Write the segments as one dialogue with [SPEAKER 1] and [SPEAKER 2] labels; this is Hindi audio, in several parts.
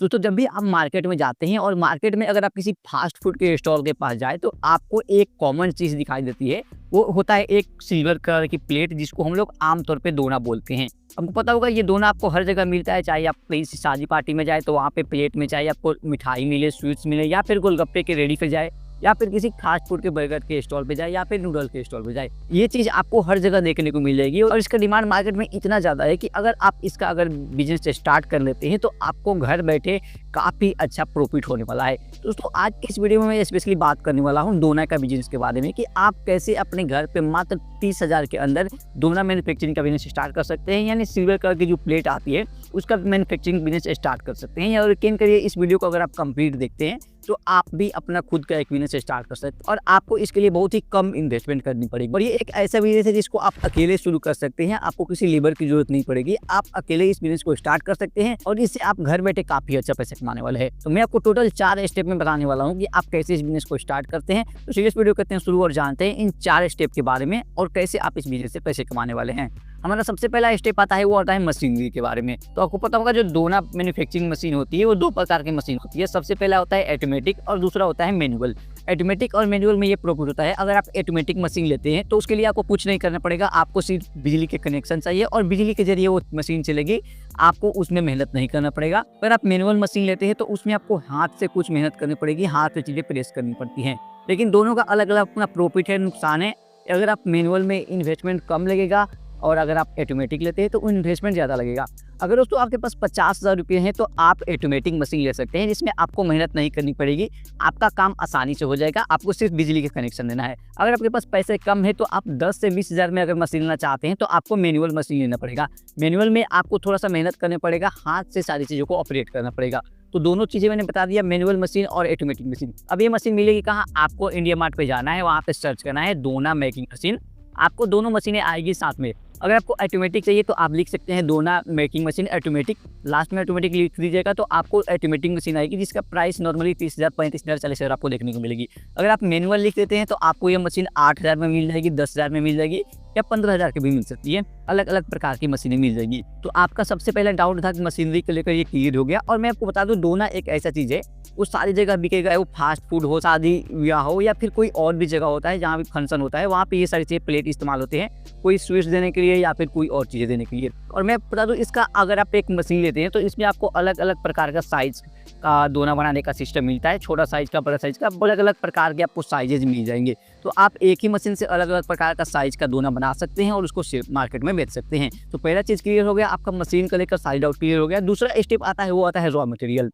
[SPEAKER 1] दोस्तों जब भी आप मार्केट में जाते हैं और मार्केट में अगर आप किसी फास्ट फूड के स्टॉल के पास जाए तो आपको एक कॉमन चीज़ दिखाई देती है। वो होता है एक सिल्वर कलर की प्लेट जिसको हम लोग आमतौर पे दोना बोलते हैं। आपको पता होगा ये दोना आपको हर जगह मिलता है, चाहे आप कहीं शादी पार्टी में जाए तो वहाँ पे प्लेट में चाहे आपको मिठाई मिले, स्वीट्स मिले या फिर गोलगप्पे के रेडी पे जाए या फिर किसी फास्ट फूड के बर्गर के स्टॉल पे जाए या फिर नूडल के स्टॉल पे जाए, ये चीज़ आपको हर जगह देखने को मिल जाएगी। और इसका डिमांड मार्केट में इतना ज़्यादा है कि अगर आप इसका अगर बिजनेस स्टार्ट कर लेते हैं तो आपको घर बैठे काफ़ी अच्छा प्रॉफिट होने वाला है। दोस्तों आज की इस वीडियो में मैं स्पेशली बात करने वाला हूँ दोना का बिजनेस के बारे में कि आप कैसे अपने घर पे मात्र 30,000 के अंदर दोना मैन्युफैक्चरिंग का बिजनेस स्टार्ट कर सकते हैं, यानी सिल्वर कलर की जो प्लेट आती है उसका मैन्युफैक्चरिंग बिजनेस स्टार्ट कर सकते हैं। और यकीन करिए इस वीडियो को अगर आप कंप्लीट देखते हैं तो आप भी अपना खुद का एक बिजनेस स्टार्ट कर सकते हैं और आपको इसके लिए बहुत ही कम इन्वेस्टमेंट करनी पड़ेगी। और ये एक ऐसा बिजनेस है जिसको आप अकेले शुरू कर सकते हैं, आपको किसी लेबर की जरूरत नहीं पड़ेगी, आप अकेले इस बिजनेस को स्टार्ट कर सकते हैं और इससे आप घर बैठे काफी अच्छा पैसा कमाने वाले हैं। तो मैं आपको टोटल 4 स्टेप में बताने वाला हूँ कि आप कैसे इस बिजनेस को स्टार्ट करते हैं। तो सीरियस वीडियो करते हैं शुरू और जानते हैं इन 4 स्टेप के बारे में और कैसे आप इस बिजनेस से पैसे कमाने वाले हैं। हमारा सबसे पहला स्टेप आता है वो आता है मशीनरी के बारे में। तो आपको पता होगा जो दोना मैन्युफैक्चरिंग मशीन होती है वो 2 प्रकार की मशीन होती है। सबसे पहला होता है ऑटोमेटिक और दूसरा होता है मैनुअल। ऑटोमेटिक और मैनुअल में ये प्रॉफिट होता है, अगर आप ऑटोमेटिक मशीन लेते हैं तो उसके लिए आपको कुछ नहीं करना पड़ेगा, आपको सिर्फ बिजली के कनेक्शन चाहिए और बिजली के जरिए वो मशीन चलेगी, आपको उसमें मेहनत नहीं करना पड़ेगा। अगर आप मैनुअल मशीन लेते हैं तो उसमें आपको हाथ से कुछ मेहनत करनी पड़ेगी, हाथ से चीज़ें प्रेस करनी पड़ती हैं। लेकिन दोनों का अलग अलग अपना प्रॉफिट है, नुकसान है। अगर आप मैनुअल में इन्वेस्टमेंट कम लगेगा और अगर आप ऑटोमेटिक लेते हैं तो इन्वेस्टमेंट ज़्यादा लगेगा। अगर दोस्तों आपके पास 50,000 रुपये हैं तो आप ऑटोमेटिक मशीन ले सकते हैं जिसमें आपको मेहनत नहीं करनी पड़ेगी, आपका काम आसानी से हो जाएगा, आपको सिर्फ बिजली का कनेक्शन देना है। अगर आपके पास पैसे कम है तो आप 10 से 20,000 में अगर मशीन लेना चाहते हैं तो आपको मैनुअल मशीन लेना पड़ेगा। मैनुअल में आपको थोड़ा सा मेहनत करना पड़ेगा, हाथ से सारी चीज़ों को ऑपरेट करना पड़ेगा। तो दोनों चीज़ें मैंने बता दिया, मैनुअल मशीन और ऑटोमेटिक मशीन। अब ये मशीन मिलेगी कहाँ? आपको इंडिया मार्ट पे जाना है, वहाँ पे सर्च करना है दोना मेकिंग मशीन, आपको दोनों मशीनें आएगी साथ में। अगर आपको ऑटोमेटिक चाहिए तो आप लिख सकते हैं दोना मेकिंग मशीन ऑटोमेटिक, लास्ट में ऑटोमेटिक लिख दीजिएगा तो आपको ऑटोमेटिक मशीन आएगी जिसका प्राइस नॉर्मली 30,000, 35,000, 40,000 आपको देखने को मिलेगी। अगर आप मैनुअल लिख देते हैं तो आपको ये मशीन 8,000 में मिल जाएगी, 10,000 में मिल जाएगी या 15,000 की भी मिल सकती है, अलग अलग प्रकार की मशीनें मिल जाएगी। तो आपका सबसे पहला डाउट था कि मशीनरी को लेकर ये क्लियर हो गया। और मैं आपको बता दूं दोना एक ऐसा चीज़ है वो सारी जगह बिकेगा, वो फास्ट फूड हो, शादी ब्याह हो या फिर कोई और भी जगह होता है जहाँ भी फंक्शन होता है वहाँ पे ये सारी चीज़ें प्लेट इस्तेमाल होते हैं, कोई स्वीट्स देने के लिए या फिर कोई और चीज़ें देने के लिए। और मैं बता दूं इसका अगर आप एक मशीन लेते हैं तो इसमें आपको अलग अलग प्रकार का साइज़ का दोना बनाने का सिस्टम मिलता है, छोटा साइज़ का, बड़ा साइज़ का, अलग अलग प्रकार के आपको साइजेज मिल जाएंगे। तो आप एक ही मशीन से अलग अलग प्रकार का साइज़ का दोना बना सकते हैं और उसको मार्केट में बेच सकते हैं। तो पहला चीज़ क्लियर हो गया, आपका मशीन को लेकर सारी डाउट क्लियर हो गया। दूसरा स्टेप आता है वो आता है रॉ मटेरियल।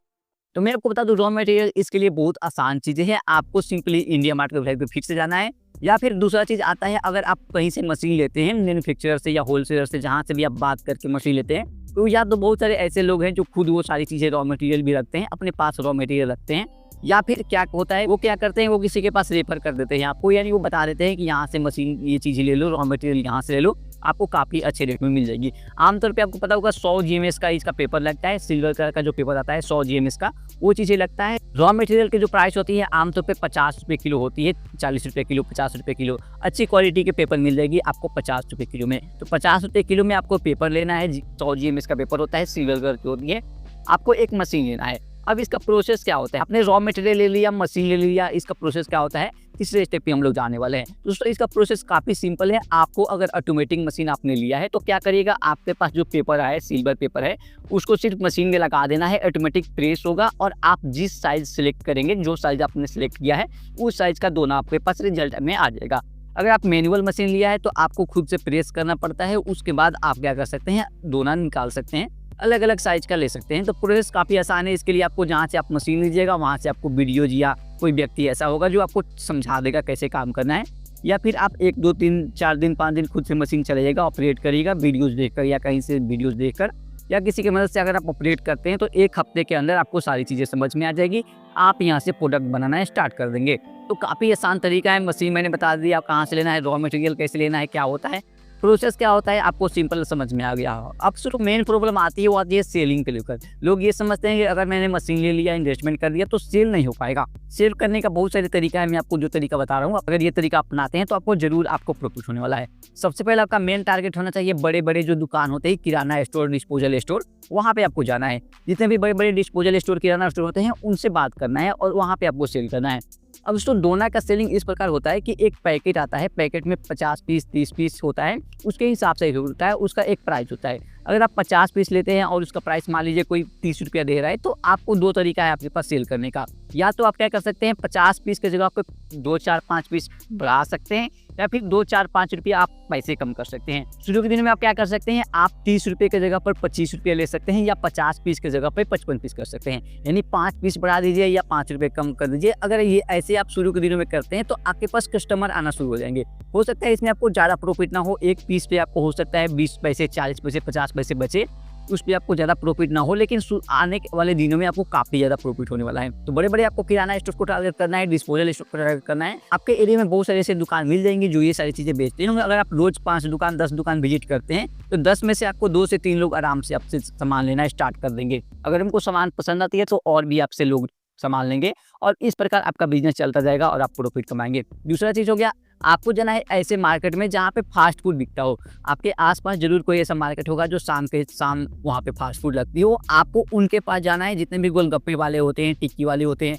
[SPEAKER 1] तो मैं आपको बता दूं रॉ मटेरियल इसके लिए बहुत आसान चीज़ें हैं, आपको सिंपली इंडिया मार्ट के वेबसाइट पे फिक्स से जाना है या फिर दूसरा चीज़ आता है अगर आप कहीं से मशीन लेते हैं मैन्युफैक्चरर से या होलसेलर से, जहाँ से भी आप बात करके मशीन लेते हैं, तो या तो बहुत सारे ऐसे लोग हैं जो खुद वो सारी चीज़ें रॉ मटेरियल भी रखते हैं, अपने पास रॉ मटेरियल रखते हैं, या फिर क्या होता है वो क्या करते हैं वो किसी के पास रेफर कर देते हैं आपको, यानी वो बता देते हैं कि यहाँ से मशीन ये चीज़ें ले लो, रॉ मटेरियल यहाँ से ले लो, आपको काफ़ी अच्छे रेट में मिल जाएगी। आमतौर पे आपको पता होगा 100 GMS का इसका पेपर लगता है, सिल्वर कलर का जो पेपर आता है 100 GMS का, वो चीज़ें लगता है। रॉ मटेरियल की जो प्राइस होती है आमतौर पे 50 रुपये किलो होती है, 40 रुपये किलो, 50 रुपये किलो। अच्छी क्वालिटी के पेपर मिल जाएगी आपको 50 रुपये किलो में। तो 50 रुपये किलो में आपको पेपर लेना है, 100 GMS का पेपर होता है, सिल्वर कलर की होती है, आपको एक मशीन लेना है। अब इसका प्रोसेस क्या होता है, आपने रॉ मटेरियल ले लिया, मशीन ले लिया, इसका प्रोसेस क्या होता है तीसरे स्टेप पे हम लोग जाने वाले हैं। दोस्तों इसका प्रोसेस काफ़ी सिंपल है। आपको अगर ऑटोमेटिक मशीन आपने लिया है तो क्या करिएगा, आपके पास जो पेपर है सिल्वर पेपर है उसको सिर्फ मशीन में लगा देना है, ऑटोमेटिक प्रेस होगा और आप जिस साइज सेलेक्ट करेंगे, जो साइज आपने सेलेक्ट किया है उस साइज का दोना आपके पास रिजल्ट में आ जाएगा। अगर आप मैनुअल मशीन लिया है तो आपको खुद से प्रेस करना पड़ता है, उसके बाद आप क्या कर सकते हैं दोना निकाल सकते हैं, अलग अलग साइज का ले सकते हैं। तो प्रोसेस काफ़ी आसान है। इसके लिए आपको जहाँ से आप मशीन लीजिएगा वहाँ से आपको वीडियोज या कोई व्यक्ति ऐसा होगा जो आपको समझा देगा कैसे काम करना है, या फिर आप 1, 2, 3, 4 दिन 5 दिन खुद से मशीन चलाइएगा, ऑपरेट करिएगा वीडियोज़ देखकर या कहीं से वीडियोज़ देखकर या किसी की मदद से अगर आप ऑपरेट करते हैं तो 1 हफ्ते के अंदर आपको सारी चीज़ें समझ में आ जाएगी, आप यहाँ से प्रोडक्ट बनाना स्टार्ट कर देंगे। तो काफ़ी आसान तरीका है, मशीन मैंने बता दिया कहाँ से लेना है, रॉ मटेरियल कैसे लेना है, क्या होता है। प्रोसेस क्या होता है आपको सिंपल समझ में आ गया हो। अब सिर्फ मेन प्रॉब्लम आती है वो आती है सेलिंग को लेकर। लोग ये समझते हैं कि अगर मैंने मशीन ले लिया, इन्वेस्टमेंट कर दिया तो सेल नहीं हो पाएगा। सेल करने का बहुत सारे तरीका है, मैं आपको जो तरीका बता रहा हूँ अगर ये तरीका अपनाते हैं तो आपको जरूर आपको प्रॉफिट होने वाला है। सबसे पहले आपका मेन टारगेट होना चाहिए बड़े बड़े जो दुकान होते हैं, किराना स्टोर, डिस्पोजल स्टोर, वहाँ पे आपको जाना है। जितने भी बड़े बड़े डिस्पोजल स्टोर, किराना स्टोर होते हैं उनसे बात करना है और वहाँ पे आपको सेल करना है। अब दोस्तों दोना का सेलिंग इस प्रकार होता है कि एक पैकेट आता है, पैकेट में 50 पीस 30 पीस होता है, उसके हिसाब से होता है, उसका एक प्राइस होता है। अगर आप 50 पीस लेते हैं और उसका प्राइस मान लीजिए कोई 30 रुपया दे रहा है तो आपको दो तरीका है आपके पास सेल करने का। या तो आप क्या कर सकते हैं 50 पीस की जगह आपको 2 4 5 पीस बढ़ा सकते हैं, या फिर 2 4 5 रुपया आप पैसे कम कर सकते हैं। शुरू के दिन में आप क्या कर सकते हैं, आप 30 रुपये की जगह पर 25 रुपये ले सकते हैं, या 50 पीस की जगह पर 55 पीस कर सकते हैं। यानी 5 पीस बढ़ा दीजिए या 5 रुपये कम कर दीजिए। अगर ये ऐसे आप शुरू के दिनों में करते हैं तो आपके पास कस्टमर आना शुरू हो जाएंगे। हो सकता है इसमें आपको ज़्यादा प्रॉफिट ना हो, एक पीस पे आपको हो सकता है 20 पैसे 40 पैसे 50 पैसे बचे, उस पर आपको ज़्यादा प्रॉफिट ना हो, लेकिन आने वाले दिनों में आपको काफ़ी ज़्यादा प्रॉफिट होने वाला है। तो बड़े बड़े आपको किराना स्टोर को टारगेट करना है, डिस्पोजल स्टोर को टारगेट करना है। आपके एरिया में बहुत सारे ऐसे दुकान मिल जाएंगे जो ये सारी चीज़ें बेचते हैं। अगर आप रोज 5 दुकान 10 दुकान विजिट करते हैं तो 10 में से आपको 2 से 3 लोग आराम से आपसे सामान लेना स्टार्ट कर देंगे। अगर उनको सामान पसंद आती है तो और भी आपसे लोग सामान लेंगे और इस प्रकार आपका बिजनेस चलता जाएगा और आप प्रॉफिट कमाएंगे। दूसरा चीज़ हो गया, आपको जाना है ऐसे मार्केट में जहाँ पे फास्ट फूड बिकता हो। आपके आसपास जरूर कोई ऐसा मार्केट होगा जो शाम वहाँ पे फास्ट फूड लगती हो। आपको उनके पास जाना है, जितने भी गोलगप्पे वाले होते हैं, टिक्की वाले होते हैं,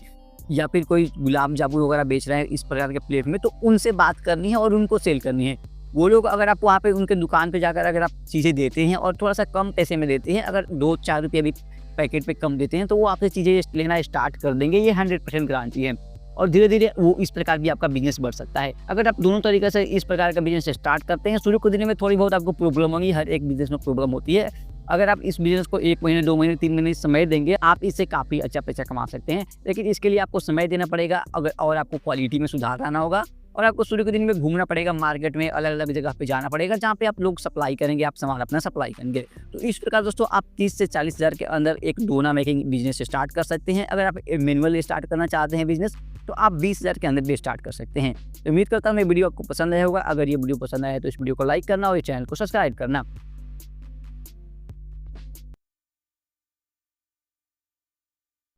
[SPEAKER 1] या फिर कोई गुलाब जामुन वगैरह बेच रहे हैं इस प्रकार के प्लेट में, तो उनसे बात करनी है और उनको सेल करनी है। वो लोग अगर आप वहाँ पे उनके दुकान पे जाकर अगर आप चीज़ें देते हैं और थोड़ा सा कम पैसे में देते हैं, अगर 2 4 रुपये भी पैकेट पे कम देते हैं, तो वो आपसे चीज़ें लेना स्टार्ट कर देंगे। ये 100% गारंटी है। और धीरे धीरे वो इस प्रकार भी आपका बिजनेस बढ़ सकता है। अगर आप दोनों तरीके से इस प्रकार का बिजनेस स्टार्ट करते हैं, शुरू के दिन में थोड़ी बहुत आपको प्रॉब्लम होगी, हर एक बिजनेस में प्रॉब्लम होती है। अगर आप इस बिजनेस को 1 महीने 2 महीने 3 महीने समय देंगे, आप इससे काफ़ी अच्छा पैसा कमा सकते हैं। लेकिन इसके लिए आपको समय देना पड़ेगा, और आपको क्वालिटी में सुधार लाना होगा, और आपको शुरू के दिन में घूमना पड़ेगा मार्केट में, अलग अलग जगह पे जाना पड़ेगा जहाँ पे आप लोग सप्लाई करेंगे, आप सामान अपना सप्लाई करेंगे। तो इस प्रकार दोस्तों आप 30 से 40 हज़ार के अंदर एक डोना मेकिंग बिजनेस स्टार्ट कर सकते हैं। अगर आप मैनुअली स्टार्ट करना चाहते हैं बिजनेस तो आप 20 हज़ार के अंदर भी स्टार्ट कर सकते हैं। तो उम्मीद करता हूँ मेरी वीडियो आपको पसंद आया होगा। अगर ये वीडियो पसंद आया तो इस वीडियो को लाइक करना और इस चैनल को सब्सक्राइब करना।